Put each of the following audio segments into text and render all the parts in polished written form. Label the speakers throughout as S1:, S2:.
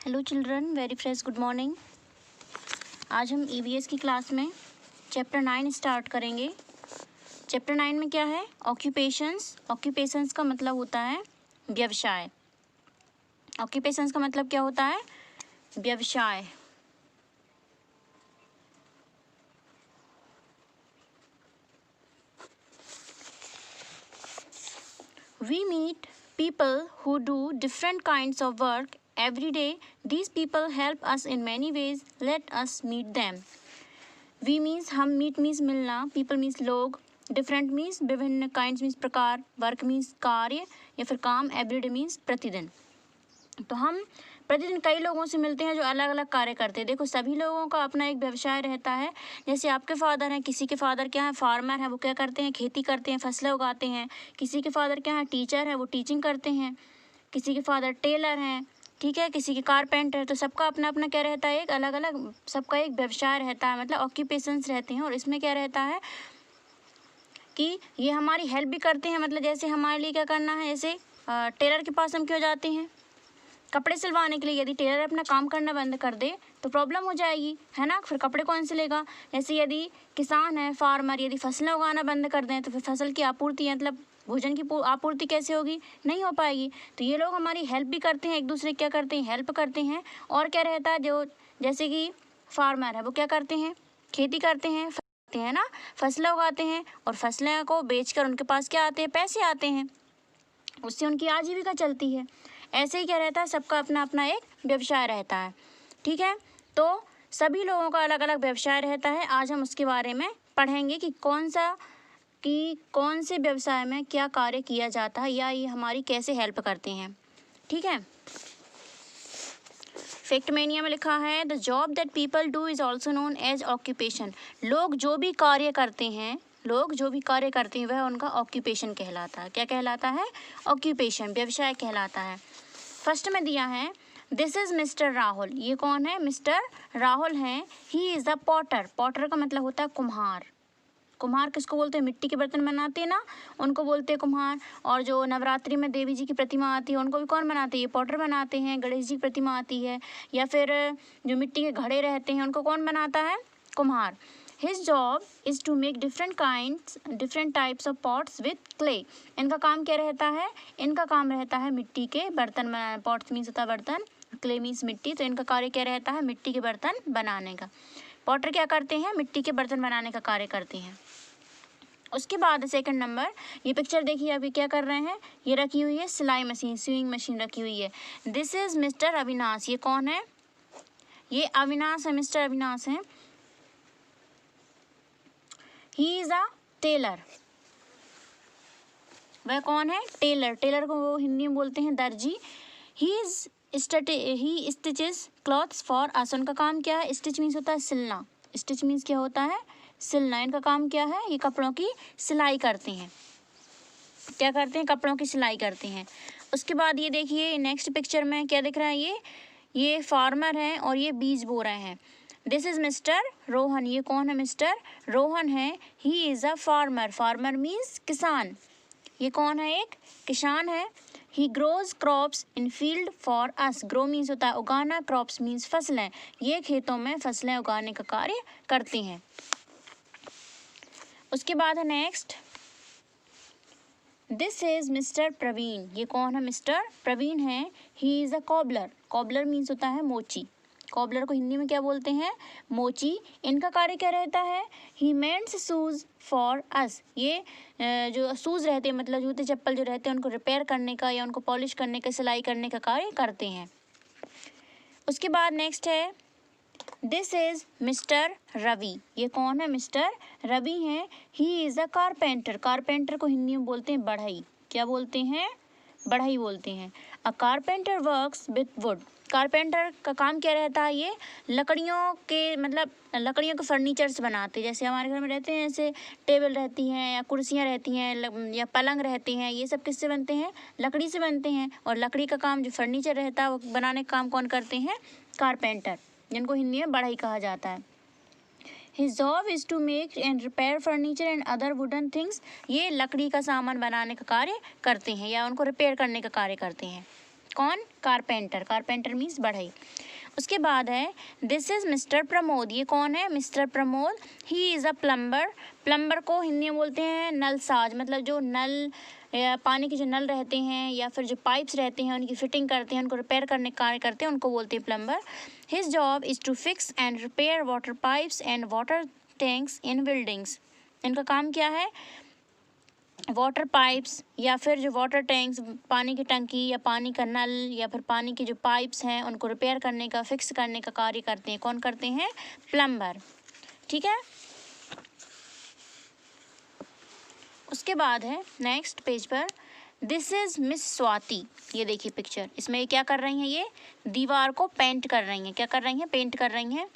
S1: Hello children, very fresh good morning. आज हम EVS की क्लास में चैप्टर 9 स्टार्ट करेंगे। चैप्टर 9 में क्या है? ऑक्यूपेशंस। ऑक्यूपेशंस का मतलब होता है व्यवसाय। ऑक्यूपेशंस का मतलब क्या होता है? व्यवसाय। We meet people who do different kinds of work every day. These people help us in many ways. Let us meet them. We means हम, meet means मिलना, people means लोग, different means विभिन्न, kinds means प्रकार, work means कार्य या फिर काम, everyday means प्रतिदिन। तो हम प्रतिदिन कई लोगों से मिलते हैं जो अलग अलग कार्य करते हैं। देखो, सभी लोगों का अपना एक व्यवसाय रहता है। जैसे आपके फादर हैं, किसी के फादर क्या है? फार्मर है, वो क्या करते हैं? खेती करते हैं, फसलें उगाते हैं। किसी के फादर क्या है? टीचर है, वो टीचिंग करते हैं। किसी के फादर टेलर हैं, ठीक है, किसी के कारपेंटर। तो सबका अपना अपना क्या रहता है? एक अलग अलग सबका एक व्यवसाय रहता है, मतलब ऑक्यूपेशंस रहते हैं। और इसमें क्या रहता है कि ये हमारी हेल्प भी करते हैं। मतलब जैसे हमारे लिए क्या करना है, जैसे टेलर के पास हम क्यों जाते हैं? कपड़े सिलवाने के लिए। यदि टेलर अपना काम करना बंद कर दे तो प्रॉब्लम हो जाएगी, है ना? फिर कपड़े कौन सिलेगा? जैसे यदि किसान है, फार्मर, यदि फसलें उगाना बंद कर दें तो फिर फसल की आपूर्ति, मतलब भोजन की आपूर्ति कैसे होगी? नहीं हो पाएगी। तो ये लोग हमारी हेल्प भी करते हैं, एक दूसरे क्या करते हैं? हेल्प करते हैं। और क्या रहता है, जो जैसे कि फार्मर है, वो क्या करते हैं? खेती करते हैं, है ना, फसलें उगाते हैं, और फसलें को बेचकर उनके पास क्या आते हैं? पैसे आते हैं, उससे उनकी आजीविका चलती है। ऐसे ही क्या रहता है, सबका अपना अपना एक व्यवसाय रहता है, ठीक है। तो सभी लोगों का अलग अलग व्यवसाय रहता है। आज हम उसके बारे में पढ़ेंगे कि कौन से व्यवसाय में क्या कार्य किया जाता है या ये हमारी कैसे हेल्प करते हैं, ठीक है। फैक्टमेनिया में लिखा है, the job that people do is also known age occupation. लोग जो भी कार्य करते हैं वह उनका ऑक्यूपेशन कहलाता है। क्या कहलाता है? ऑक्यूपेशन, व्यवसाय कहलाता है। फर्स्ट में दिया है, दिस इज मिस्टर राहुल। ये कौन है? मिस्टर राहुल हैं। He is the Potter. Potter का मतलब होता है कुम्हार। कुम्हार किसको बोलते हैं? मिट्टी के बर्तन बनाते हैं ना, उनको बोलते हैं कुम्हार। और जो नवरात्रि में देवी जी की प्रतिमा आती है, उनको भी कौन बनाते हैं? ये पॉटर बनाते हैं। गणेश जी की प्रतिमा आती है, या फिर जो मिट्टी के घड़े रहते हैं, उनको कौन बनाता है? कुम्हार। His job is to make different types of pots with clay. इनका काम क्या रहता है? इनका काम रहता है मिट्टी के बर्तन बनाना। पॉट्स मीन्स होता है बर्तन, क्ले मीन्स मिट्टी। तो इनका कार्य क्या रहता है? मिट्टी के बर्तन बनाने का। पॉटर क्या करते हैं? मिट्टी के बर्तन बनाने का कार्य करते हैं। उसके बाद सेकंड नंबर, ये पिक्चर देखिए, अभी क्या कर रहे हैं? ये रखी हुई है सिलाई मशीन, स्यूइंग मशीन रखी हुई है। This is mister Avinash. ये कौन है? ये अविनाश है, मिस्टर अविनाश है। He is a tailor. वह कौन है? टेलर। टेलर को वो हिंदी में बोलते हैं दर्जी। ही स्टिचेस क्लॉथ्स फॉर अस। उनका काम क्या है? स्टिच मीन्स होता है सिलना। स्टिच मीन्स क्या होता है? सिलना। इनका काम क्या है? ये कपड़ों की सिलाई करते हैं। क्या करते हैं? कपड़ों की सिलाई करते हैं। उसके बाद ये देखिए, नेक्स्ट पिक्चर में क्या दिख रहा है? ये फार्मर है और ये बीज बो रहे हैं। This is mister Rohan. ये कौन है? मिस्टर रोहन है। He is a farmer. Farmer means किसान। ये कौन है? एक किसान है। ही grows crops in field for us. Grow means होता है उगाना, क्रॉप्स मीन्स फसलें। ये खेतों में फसलें उगाने का कार्य करते हैं। उसके बाद है next, this is mister Praveen. ये कौन है? मिस्टर प्रवीण है। He is a cobbler. Cobbler means होता है मोची। कॉबलर को हिंदी में क्या बोलते हैं? मोची। इनका कार्य क्या रहता है? ही मेंड्स शूज फॉर अस। ये जो शूज़ रहते हैं, मतलब जूते चप्पल जो रहते हैं, उनको रिपेयर करने का या उनको पॉलिश करने का, सिलाई करने का कार्य करते हैं। उसके बाद नेक्स्ट है, दिस इज मिस्टर रवि। ये कौन है? मिस्टर रवि हैं। He is a carpenter. Carpenter को हिंदी में बोलते हैं बढ़ई। क्या बोलते हैं? बढ़ई बोलते हैं। अ carpenter works with would. Carpenter का काम क्या रहता है? ये लकड़ियों के फर्नीचर्स बनाते हैं। जैसे हमारे घर में रहते हैं, जैसे टेबल रहती हैं या कुर्सियाँ रहती हैं या पलंग रहते हैं, ये सब किससे बनते हैं? लकड़ी से बनते हैं। और लकड़ी का काम, जो फर्नीचर रहता है, वो बनाने का काम कौन करते हैं? कारपेंटर, जिनको हिंदी में बढ़ई कहा जाता है। His job is to make and repair furniture and other wooden things. ये लकड़ी का सामान बनाने का कार्य करते हैं या उनको रिपेयर करने का कार्य करते हैं। कौन? कारपेंटर, कारपेंटर मीन्स बढ़ई। उसके बाद है दिस इज मिस्टर प्रमोद, ये कौन है? Mister Pramod. He is a plumber, plumber को हिंदी में बोलते हैं नलसाज, मतलब जो नल या पानी के जो नल रहते हैं या फिर जो पाइप्स रहते हैं उनकी फिटिंग करते हैं, उनको रिपेयर करने का कार्य करते हैं, उनको बोलते हैं plumber. His job is to fix and repair water pipes and water tanks in buildings. इनका काम क्या है? वाटर पाइप्स या फिर जो वाटर टैंक्स, पानी की टंकी या पानी का नल या फिर पानी के जो पाइप्स हैं उनको रिपेयर करने का, फिक्स करने का कार्य करते हैं। कौन करते हैं? प्लम्बर। ठीक है। उसके बाद है नेक्स्ट पेज पर दिस इज मिस स्वाति, ये देखिए पिक्चर, इसमें ये क्या कर रही हैं? ये दीवार को पेंट कर रही हैं। क्या कर रही हैं? पेंट कर रही हैं।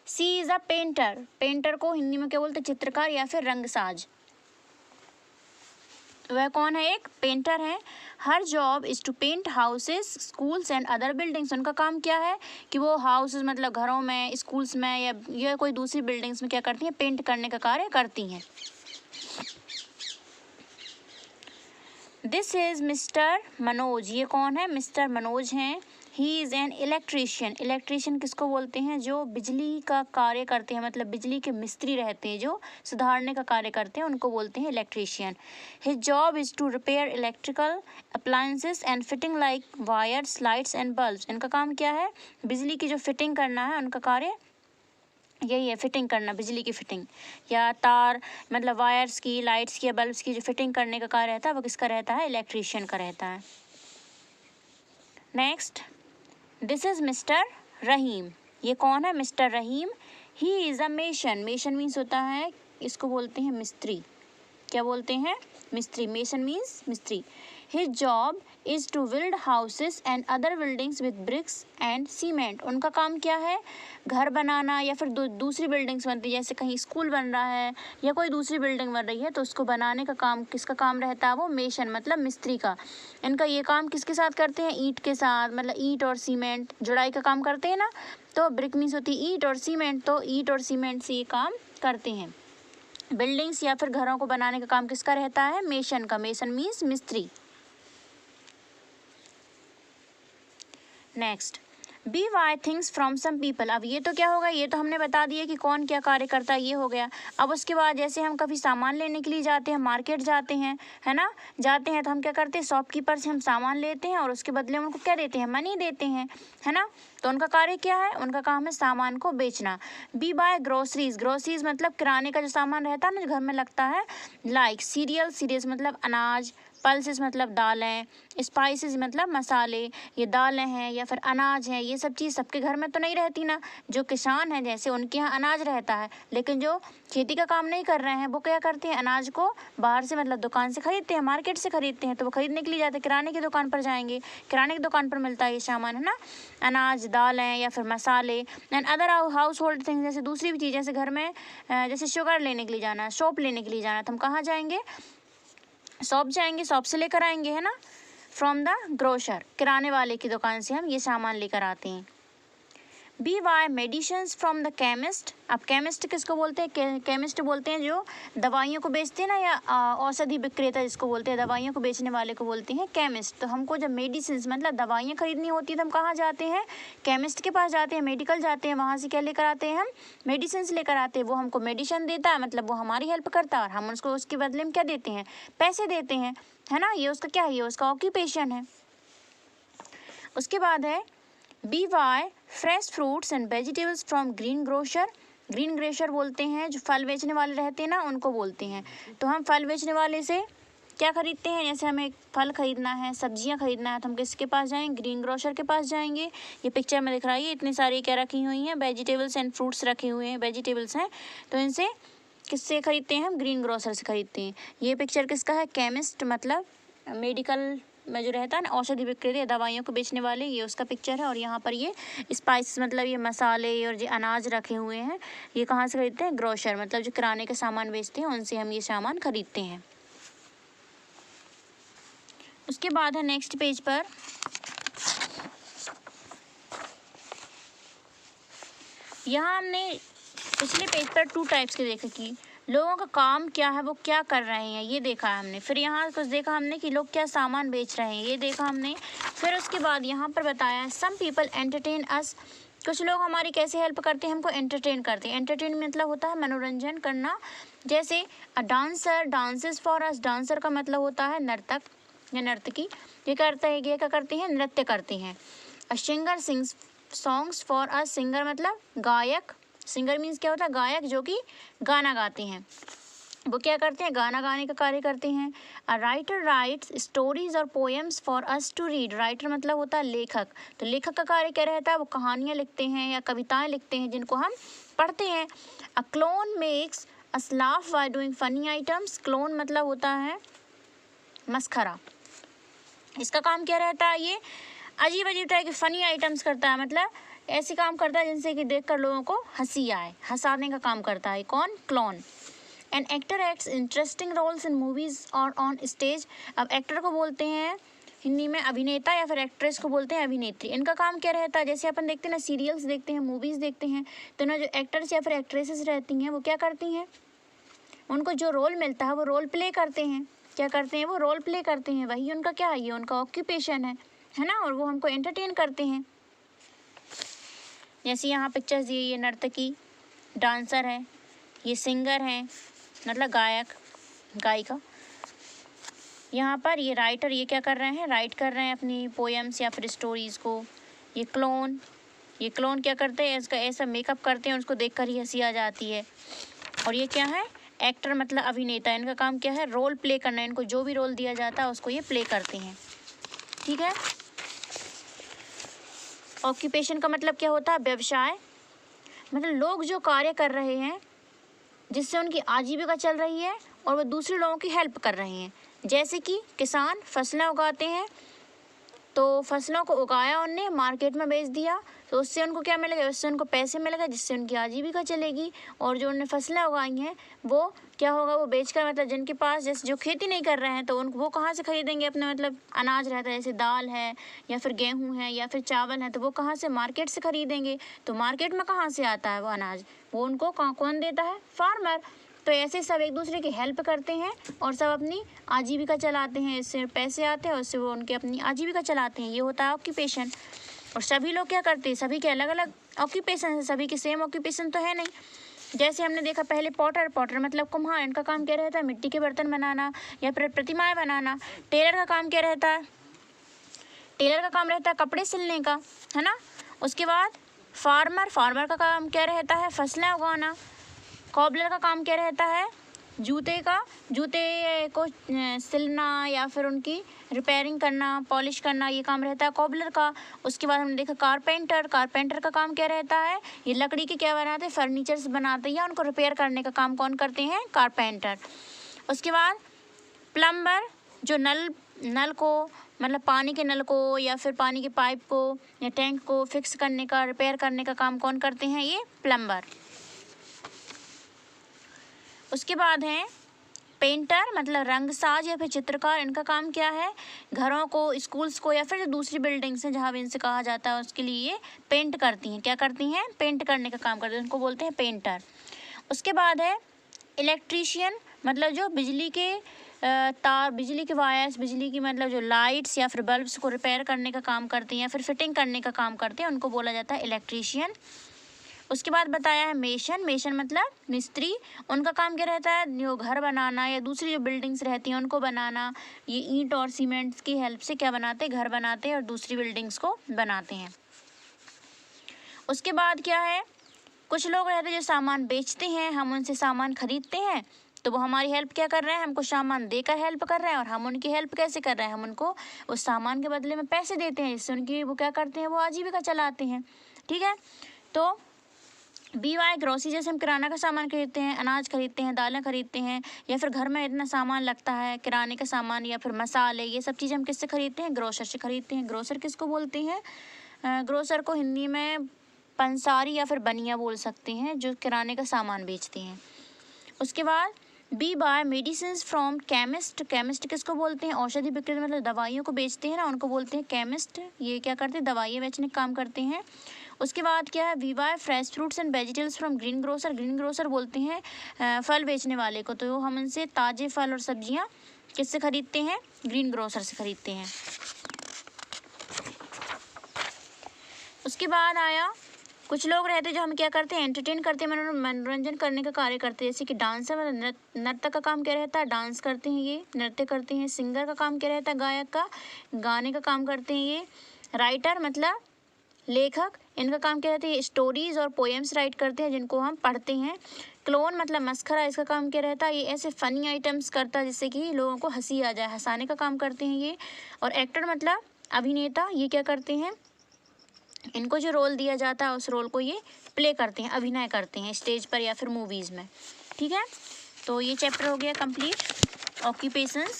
S1: सी इज अ पेंटर, पेंटर को हिंदी में क्या बोलते हैं? चित्रकार या फिर रंगसाज। वह कौन है? एक पेंटर है। Her job is to paint houses, schools and other buildings. उनका काम क्या है कि वो हाउसेस मतलब घरों में, स्कूल्स में या कोई दूसरी बिल्डिंग्स में क्या करती हैं? पेंट करने का कार्य करती हैं। दिस इज़ मिस्टर मनोज, ये कौन है? मिस्टर मनोज हैं। He is an electrician, electrician किसको बोलते हैं? जो बिजली का कार्य करते हैं, मतलब बिजली के मिस्त्री रहते हैं, जो सुधारने का कार्य करते हैं, उनको बोलते हैं electrician. His job is to repair electrical appliances and fitting like wires, lights and bulbs. इनका काम क्या है? बिजली की जो फिटिंग करना है, उनका कार्य यही है, फिटिंग करना, बिजली की फिटिंग या तार मतलब वायर्स की, लाइट्स की या बल्ब्स की जो फिटिंग करने का कार्य रहता है वो किसका रहता है? इलेक्ट्रीशियन का रहता है। नेक्स्ट दिस इज़ मिस्टर रहीम, ये कौन है? Mister Rahim. He is a mason, mason means होता है, इसको बोलते हैं मिस्त्री। क्या बोलते हैं? मिस्त्री। मेसन मीन्स मिस्त्री। His job is to build houses and other buildings with bricks and cement. उनका काम क्या है? घर बनाना या फिर दूसरी बिल्डिंग्स बनती है, जैसे कहीं स्कूल बन रहा है या कोई दूसरी बिल्डिंग बन रही है तो उसको बनाने का काम किसका काम रहता है? वो मेसन मतलब मिस्त्री का। इनका ये काम किसके साथ करते हैं? ईंट के साथ, मतलब ईंट और सीमेंट जुड़ाई का काम करते हैं ना। तो ब्रिक मीन्स होती है ईंट और सीमेंट, तो ईंट और सीमेंट से ये काम करते हैं। बिल्डिंग्स या फिर घरों को बनाने का काम किसका रहता है? मेसन का। मेसन मीन्स मिस्त्री। Next we buy things from some people. अब ये तो क्या होगा? ये तो हमने बता दिया कि कौन क्या कार्य करता है, ये हो गया। अब उसके बाद जैसे हम कभी सामान लेने के लिए जाते हैं, मार्केट जाते हैं, है ना, जाते हैं तो हम क्या करते हैं? शॉपकीपर से हम सामान लेते हैं और उसके बदले में उनको क्या देते हैं? मनी देते हैं, है ना। तो उनका कार्य क्या है? उनका काम है सामान को बेचना। बी बाय ग्रोसरीज, ग्रोसरीज मतलब किराने का जो सामान रहता है ना, जो घर में लगता है, लाइक सीरियल, सीरियल्स मतलब अनाज, पल्सेस मतलब दालें, स्पाइसेस मतलब मसाले, ये दालें हैं या फिर अनाज है, ये सब चीज़ सबके घर में तो नहीं रहती ना। जो किसान हैं जैसे उनके यहाँ अनाज रहता है, लेकिन जो खेती का काम नहीं कर रहे हैं वो क्या करते हैं? अनाज को बाहर से मतलब दुकान से खरीदते हैं, मार्केट से खरीदते हैं। तो वो खरीदने के लिए जाते हैं, किराने की दुकान पर जाएंगे, किराने की दुकान पर मिलता है ये सामान, है ना, अनाज, दालें या फिर मसाले and other house hold things. जैसे दूसरी भी चीज़, जैसे घर में जैसे शुगर लेने के लिए जाना है, सोप लेने के लिए जाना है, तो हम कहाँ जाएंगे? शॉप जाएंगे, शॉप से लेकर आएंगे, है ना। फ्रॉम द ग्रोसर, किराने वाले की दुकान से हम ये सामान लेकर आते हैं। We buy medicines from the chemist. अब केमिस्ट किसको बोलते हैं? केमिस्ट बोलते हैं जो दवाइयों को बेचते हैं ना, या औषधि विक्रेता जिसको बोलते हैं, दवाइयों को बेचने वाले को बोलते हैं केमिस्ट। तो हमको जब मेडिसिन्स मतलब दवाइयाँ खरीदनी होती है तो हम कहाँ जाते हैं? केमिस्ट के पास जाते हैं, मेडिकल जाते हैं, वहाँ से क्या लेकर आते हैं? हम मेडिसिन्स लेकर आते हैं। वो हमको मेडिसिन देता है, मतलब वो हमारी हेल्प करता है और हम उसको उसके बदले में क्या देते हैं? पैसे देते हैं, है ना। ये उसका क्या है? ये उसका ऑक्यूपेशन है। उसके बाद है we buy fresh fruits and vegetables from greengrocer. Greengrocer बोलते हैं जो फल बेचने वाले रहते हैं ना, उनको बोलते हैं। तो हम फल बेचने वाले से क्या खरीदते हैं? जैसे हमें फल खरीदना है, सब्जियां खरीदना है, तो हम किसके पास जाएंगे? ग्रीन ग्रोसर के पास जाएंगे। ये पिक्चर में दिख रहा है, इतनी सारी क्या रखी हुई हैं? वेजिटेबल्स एंड फ्रूट्स रखे हुए हैं, वेजिटेबल्स हैं। तो इनसे किससे खरीदते हैं? हम ग्रीन ग्रोसर से खरीदते हैं। ये पिक्चर किसका है? केमिस्ट मतलब मेडिकल में जो रहता है ना, औषधि विक्रेता, दवाइयों को बेचने वाले, ये उसका पिक्चर है। और यहाँ पर ये स्पाइस मतलब ये मसाले और जो अनाज रखे हुए हैं, ये कहाँ से खरीदते हैं? ग्रोसर मतलब जो किराने के सामान बेचते हैं, उनसे हम ये सामान खरीदते हैं। उसके बाद है नेक्स्ट पेज पर यहाँ हमने पिछले पेज पर 2 टाइप्स के देखे कि लोगों का काम क्या है, वो क्या कर रहे हैं, ये देखा है हमने। फिर यहाँ कुछ देखा हमने कि लोग क्या सामान बेच रहे हैं, ये देखा हमने। फिर उसके बाद यहाँ पर बताया है सम पीपल एंटरटेन अस, कुछ लोग हमारी कैसे हेल्प करते हैं, हमको एंटरटेन करते हैं। एंटरटेन मतलब होता है मनोरंजन करना। जैसे a dancer dances for us, dancer का मतलब होता है नर्तक या नर्तकी। ये करते हैं, ये क्या करती हैं, नृत्य करती हैं। A singer sings songs for us, singer मतलब गायक। सिंगर मीन्स क्या होता है, गायक जो कि गाना गाते हैं। वो क्या करते हैं, गाना गाने का कार्य करते हैं। अ राइटर राइट्स स्टोरीज और poems for us to read, writer मतलब होता है लेखक। तो लेखक का कार्य क्या रहता है, वो कहानियाँ लिखते हैं या कविताएं लिखते हैं जिनको हम पढ़ते हैं। A clown makes us laugh by doing funny items, clown मतलब होता है मस्खरा। इसका काम क्या रहता है, ये अजीब अजीब टाइप के फनी आइटम्स करता है, मतलब ऐसे काम करता है जिनसे कि देखकर लोगों को हंसी आए, हंसाने का काम करता है। कौन, clown. An actor acts interesting roles in movies और ऑन स्टेज, अब एक्टर को बोलते हैं हिंदी में अभिनेता या फिर एक्ट्रेस को बोलते हैं अभिनेत्री। इनका काम क्या रहता है, जैसे अपन देखते हैं ना सीरियल्स देखते हैं, मूवीज़ देखते हैं, तो ना जो एक्टर्स या फिर एक्ट्रेसेस रहती हैं वो क्या करती हैं, उनको जो रोल मिलता है वो रोल प्ले करते हैं। क्या करते हैं, वो रोल प्ले करते हैं, वही उनका क्या है, ये उनका ऑक्यूपेशन है ना, और वो हमको एंटरटेन करते हैं। जैसे यहाँ पिक्चर्स दिए, ये नर्तकी डांसर है, ये सिंगर है मतलब गायक गायिका। यहाँ पर ये राइटर, ये क्या कर रहे हैं, राइट कर रहे हैं अपनी पोएम्स या फिर स्टोरीज़ को। ये क्लोन क्या करते हैं, इसका ऐसा मेकअप करते हैं उसको देखकर ही हंसी आ जाती है। और ये क्या है, एक्टर मतलब अभिनेता, इनका काम क्या है, रोल प्ले करना। इनको जो भी रोल दिया जाता है उसको ये प्ले करते हैं, ठीक है। ऑक्यूपेशन का मतलब क्या होता है, व्यवसाय, मतलब लोग जो कार्य कर रहे हैं जिससे उनकी आजीविका चल रही है और वो दूसरे लोगों की हेल्प कर रहे हैं। जैसे कि किसान फसलें उगाते हैं, तो फसलों को उगाया उनने, मार्केट में बेच दिया, तो उससे उनको क्या मिलेगा, उससे उनको पैसे मिलेगा जिससे उनकी आजीविका चलेगी। और जो उन्होंने फसलें उगाई हैं वो क्या होगा, वो बेचकर, मतलब जिनके पास जैसे जो खेती नहीं कर रहे हैं तो उनको वो कहाँ से खरीदेंगे अपने, मतलब अनाज रहता है जैसे दाल है या फिर गेहूँ है या फिर चावल है, तो वो कहाँ से, मार्केट से खरीदेंगे। तो मार्केट में कहाँ से आता है वो अनाज, वो उनको कौन देता है, फार्मर। तो ऐसे सब एक दूसरे की हेल्प करते हैं और सब अपनी आजीविका चलाते हैं, इससे पैसे आते हैं, उससे वो उनकी अपनी आजीविका चलाते हैं। ये होता है ऑक्यूपेशन। और सभी लोग क्या करते हैं, सभी के अलग अलग ऑक्यूपेशन है, सभी के सेम ऑक्यूपेशन तो है नहीं। जैसे हमने देखा पहले पॉटर मतलब कुम्हार, इनका काम क्या रहता है, मिट्टी के बर्तन बनाना या फिर प्रतिमाएं बनाना। टेलर का काम क्या रहता है, टेलर का काम रहता है कपड़े सिलने का, है ना। उसके बाद फार्मर का काम क्या रहता है, फसलें उगाना। कॉबलर का काम क्या रहता है, जूते को सिलना या फिर उनकी रिपेयरिंग करना, पॉलिश करना, ये काम रहता है कॉबलर का। उसके बाद हमने देखा कारपेंटर का काम क्या रहता है, ये लकड़ी के क्या बनाते हैं, फर्नीचर्स बनाते हैं, या उनको रिपेयर करने का काम कौन करते हैं, कारपेंटर। उसके बाद प्लम्बर, जो नल को, मतलब पानी के नल को या फिर पानी के पाइप को या टैंक को फिक्स करने का, रिपेयर करने का काम कौन करते हैं, ये प्लम्बर। उसके बाद है पेंटर, मतलब रंगसाज या फिर चित्रकार। इनका काम क्या है, घरों को, स्कूल्स को या फिर जो दूसरी बिल्डिंग्स हैं जहाँ भी इनसे कहा जाता है उसके लिए ये पेंट करती हैं। क्या करती हैं, पेंट करने का काम करते हैं, उनको बोलते हैं पेंटर। उसके बाद है इलेक्ट्रीशियन, मतलब जो बिजली के तार, बिजली के वायर्स, बिजली की मतलब जो लाइट्स या फिर बल्ब्स को रिपेयर करने का काम करते हैं या फिर फिटिंग करने का काम करते हैं, उनको बोला जाता है इलेक्ट्रीशियन। उसके बाद बताया है मेसन मतलब मिस्त्री। उनका काम क्या रहता है, जो घर बनाना या दूसरी जो बिल्डिंग्स रहती हैं उनको बनाना। ये ईंट और सीमेंट्स की हेल्प से क्या बनाते हैं, घर बनाते हैं और दूसरी बिल्डिंग्स को बनाते हैं। उसके बाद क्या है, कुछ लोग रहते हैं जो सामान बेचते हैं, हम उनसे सामान खरीदते हैं, तो वो हमारी हेल्प क्या कर रहे हैं, हमको सामान देकर हेल्प कर रहे हैं। और हम उनकी हेल्प कैसे कर रहे हैं, हम उनको उस सामान के बदले में पैसे देते हैं, जिससे उनकी वो क्या करते हैं, वो आजीविका चलाते हैं, ठीक है। तो BY ग्रोसरी, जैसे हम किराना का सामान खरीदते हैं, अनाज खरीदते हैं, दालें खरीदते हैं, या फिर घर में इतना सामान लगता है किराने का सामान या फिर मसाले, ये सब चीज़ हम किससे खरीदते हैं, ग्रोसर से खरीदते हैं। ग्रोसर किसको बोलते हैं, ग्रोसर को हिंदी में पंसारी या फिर बनिया बोल सकते हैं, जो किराने का सामान बेचते हैं। उसके बाद we buy medicines from chemist. Chemist किसको बोलते हैं? औषधि विक्रेता, मतलब दवाइयों को बेचते हैं ना, उनको बोलते हैं केमिस्ट। ये क्या करते हैं? दवाइयाँ बेचने का काम करते हैं। उसके बाद क्या है? We buy fresh fruits and vegetables from greengrocer. Greengrocer बोलते हैं फल बेचने वाले को, तो हम उनसे ताज़े फल और सब्जियाँ किससे खरीदते हैं? ग्रीन ग्रोसर से खरीदते हैं। उसके बाद आया, कुछ लोग रहते हैं जो हम क्या करते हैं? एंटरटेन करते हैं, मनोरंजन करने का कार्य करते हैं। जैसे कि डांसर, मतलब नर्तक का काम क्या रहता है? डांस करते हैं, ये नृत्य करते हैं। सिंगर का काम क्या रहता है? गायक का गाने का काम करते हैं ये। राइटर मतलब लेखक, इनका काम क्या रहता है? ये स्टोरीज और पोएम्स राइट करते हैं जिनको हम पढ़ते हैं। क्लोन मतलब मस्खरा, इसका काम क्या रहता है? ये ऐसे फनी आइटम्स करता है जिससे कि लोगों को हंसी आ जाए, हंसाने का काम करते हैं ये। और एक्टर मतलब अभिनेता, ये क्या करते हैं? इनको जो रोल दिया जाता है उस रोल को ये प्ले करते हैं, अभिनय करते हैं स्टेज पर या फिर मूवीज़ में। ठीक है, तो ये चैप्टर हो गया कंप्लीट, ऑक्यूपेशंस।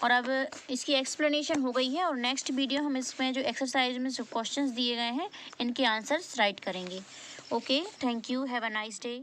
S1: और अब इसकी एक्सप्लेनेशन हो गई है, और नेक्स्ट वीडियो हम इसमें जो एक्सरसाइज में जो क्वेश्चंस दिए गए हैं इनके आंसर्स राइट करेंगे। Okay, thank you, have a nice day.